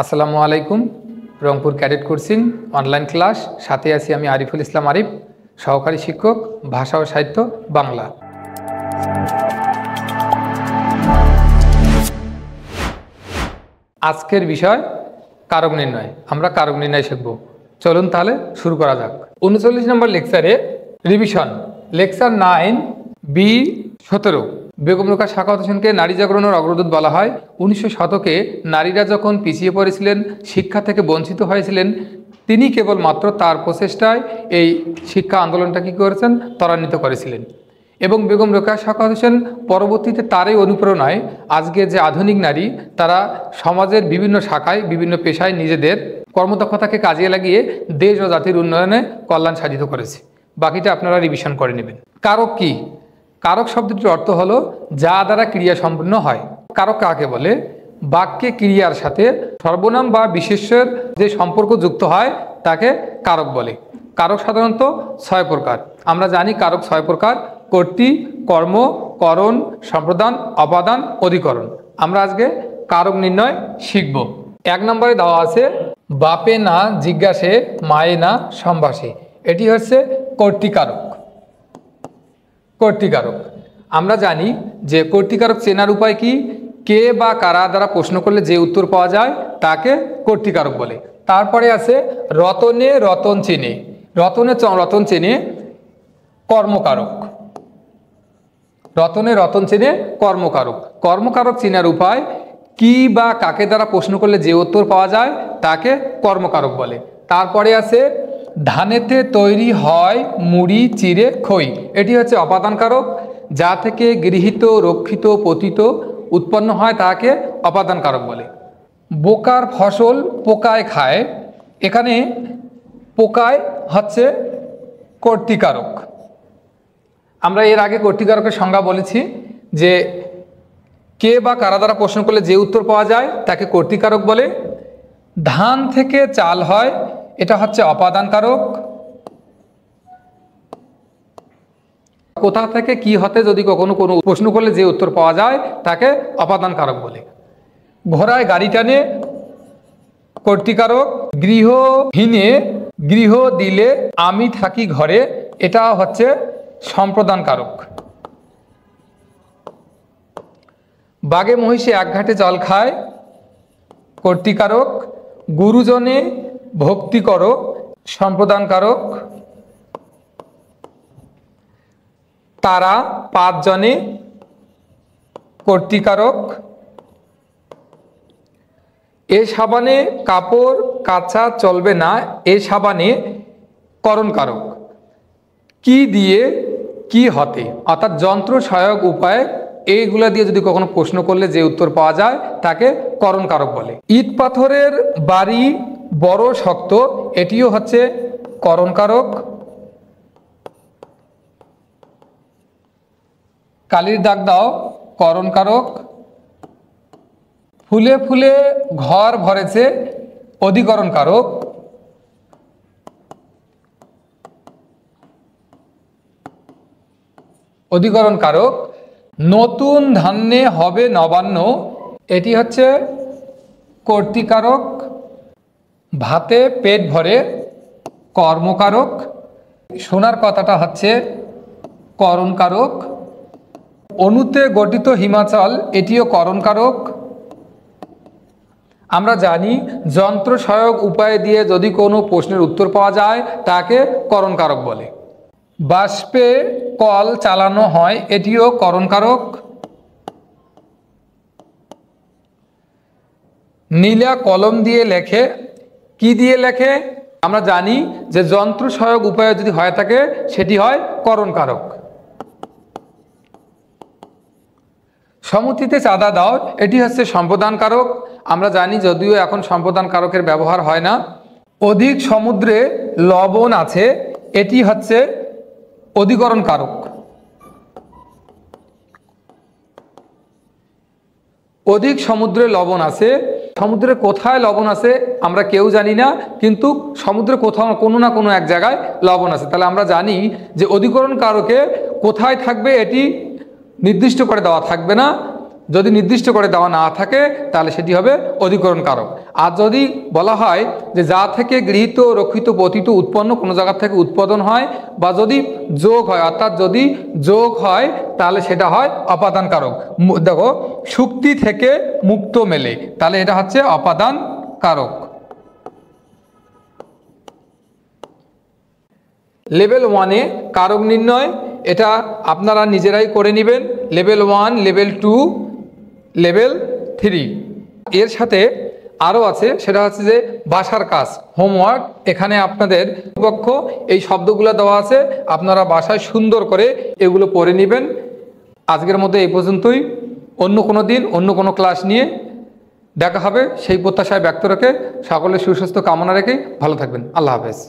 আসসালামু আলাইকুম। Rangpur cadet coaching online class, সাথে আছি আমি আরিফুল ইসলাম আরিফ, সহকারী শিক্ষক, ভাষা ও সাহিত্য, বাংলা। আজকের বিষয় কারক নির্ণয়। আমরা কারক নির্ণয় শিখব। চলুন তাহলে শুরু করা যাক। 39 নম্বর লেকচারে revision, lecture 9 B17। Begum Rokeya Sakhawat হোসেনকে নারী জাগরণের অগ্রদূত বলা হয়। 1900 শতকে নারীরা যখন পিছিয়ে পড়েছিলেন, শিক্ষা থেকে বঞ্চিত হয়েছিলেন, তিনি কেবলমাত্র তার প্রচেষ্টায় এই শিক্ষা আন্দোলনটা কী করেছেন, ত্বরান্বিত করেছিলেন। এবং বেগম রোকেয়া সাখাওয়াত হোসেন পরবর্তীতে তারই অনুপ্রেরণায় আজকে যে আধুনিক নারী, তারা সমাজের বিভিন্ন শাখায়, বিভিন্ন পেশায় নিজেদের কর্মদক্ষতাকে কাজে লাগিয়ে দেশ ও জাতির উন্নয়নে কল্যাণ সাধিত করেছে। বাকিটা আপনারা রিভিশন করে নেবেন। কারক কি? কারক শব্দটির অর্থ হলো যা দ্বারা ক্রিয়া সম্পন্ন হয়। কারক কাকে বলে? বাক্যে ক্রিয়ার সাথে সর্বনাম বা বিশেষ্যের যে সম্পর্ক যুক্ত হয় তাকে কারক বলে। কারক সাধারণত 6 প্রকার। আমরা জানি কারক 6 প্রকার: কর্তৃ, কর্ম, করণ, সম্প্রদান, অপাদান, অধিকরণ। আমরা আজকে কারক নির্ণয় শিখব। 1 নম্বরে দেওয়া আছে বাপে না জিজ্ঞাসে মায়ে না সম্ভাষে। এটি হচ্ছে কর্তৃকারক। কর্তৃকারক আমরা জানি যে কর্তৃকারক চেনার উপায় কি? কে বা কারা দ্বারা প্রশ্ন করলে যে উত্তর পাওয়া যায় তাকে কর্তৃকারক বলে। তারপরে আছে রতনে রতন চেনে। রতনে রতন চেনে কর্মকারক। রতনে রতন চেনে কর্মকারক। কর্মকারক চেনার উপায় কি বা কাকে দ্বারা প্রশ্ন করলে যে উত্তর পাওয়া যায় তাকে কর্মকারক বলে। তারপরে আছে ধানেতে তৈরি হয় মুড়ি চিড়ে খই। এটি হচ্ছে অপাদানকারক। যা থেকে গৃহীত, রক্ষিত, পতিত উৎপন্ন হয় তাকে অপাদানকারক বলে। বোকার ফসল পোকায় খায়। এখানে পোকায় হচ্ছে কর্তৃকারক। আমরা এর আগে কর্তৃকারকের সংজ্ঞা বলেছি যে কে বা কারা দ্বারা প্রশ্ন করলে যে উত্তর পাওয়া যায় তাকে কর্তৃকারক বলে। ধান থেকে চাল হয়, এটা হচ্ছে অপাদানকারক। কোথা থেকে কি হতে যদি কখনো কোনো প্রশ্ন করলে যে উত্তর পাওয়া যায় তাকে অপাদানকারক বলে। ঘোড়ায় গাড়ি টানে কর্তৃকারক। গৃহহীনে গৃহ দিলে আমি থাকি ঘরে, এটা হচ্ছে সম্প্রদানকারক। বাঘে মহিষে এক ঘাটে জল খায় কর্তৃকারক। গুরুজনে ভক্তি করো সম্প্রদানকারক। তারা 5 জনে কর্তৃকারক। এ সাবানে কাপড় কাচা চলবে না, এ সাবানে করণকারক। কি দিয়ে কি হতে, অর্থাৎ যন্ত্র সহায়ক উপায়, এইগুলা দিয়ে যদি কখনো প্রশ্ন করলে যে উত্তর পাওয়া যায় তাকে করণকারক বলে। ইট পাথরের বাড়ি বড় শক্ত, এটিও হচ্ছে করণকারক। কালির দাগ দাও করণকারক। ফুলে ফুলে ঘর ভরেছে অধিকরণকারক। অধিকরণকারক। নতুন ধান্যে হবে নবান্ন, এটি হচ্ছে কর্তৃকারক। ভাতে পেট ভরে কর্মকারক। শোনার কথাটা হচ্ছে করণকারক। অণুতে গঠিত হিমাচল, এটিও করণকারক। আমরা জানি যন্ত্র সহায়ক উপায় দিয়ে যদি কোনো প্রশ্নের উত্তর পাওয়া যায় তাকে করণকারক বলে। বাষ্পে কল চালানো হয়, এটিও করণকারক। নীলা কলম দিয়ে লেখে, কি দিয়ে লেখে? আমরা জানি যে যন্ত্র সহায়ক উপায় যদি হয়ে থাকে সেটি হয় করণকারক। সমুচিতে চাঁদা দাও, এটি হচ্ছে সম্প্রদানকারক। আমরা জানি যদিও এখন সম্প্রদানকারকের ব্যবহার হয় না। অধিক সমুদ্রে লবণ আছে, এটি হচ্ছে অধিকরণকারক। অধিক সমুদ্রে লবণ আছে, সমুদ্রে কোথায় লবণ আছে আমরা কেউ জানি না, কিন্তু সমুদ্রে কোথাও কোনো না কোনো এক জায়গায় লবণ আছে। তাহলে আমরা জানি যে অধিকরণকারকে কোথায় থাকবে এটি নির্দিষ্ট করে দেওয়া থাকবে না, যদি নির্দিষ্ট করে দেওয়া না থাকে তাহলে সেটি হবে অধিকরণ কারক। আর যদি বলা হয় যে যা থেকে গৃহীত, রক্ষিত, পতিত, উৎপন্ন কোনো জায়গা থেকে উৎপাদন হয় বা যদি যোগ হয়, অর্থাৎ যদি যোগ হয় তাহলে সেটা হয় অপাদান কারক। দেখো, শুক্তি থেকে মুক্ত মেলে, তাহলে এটা হচ্ছে অপাদান কারক। লেভেল 1-এ কারক নির্ণয়, এটা আপনারা নিজেরাই করে নেবেন। Level 1, level 2, level 3। এর সাথে আরও আছে, সেটা হচ্ছে যে বাসার কাজ, হোমওয়ার্ক। এখানে আপনাদের পক্ষ এই শব্দগুলো দেওয়া আছে, আপনারা বাসায় সুন্দর করে এগুলো পড়ে নেবেন। আজকের মতো এই পর্যন্তই। অন্য কোনো দিন অন্য কোনো ক্লাস নিয়ে দেখা হবে, সেই প্রত্যাশায় ব্যক্ত রেখে সকলের সুস্বাস্থ্য কামনা রেখে ভালো থাকবেন। আল্লাহ হাফেজ।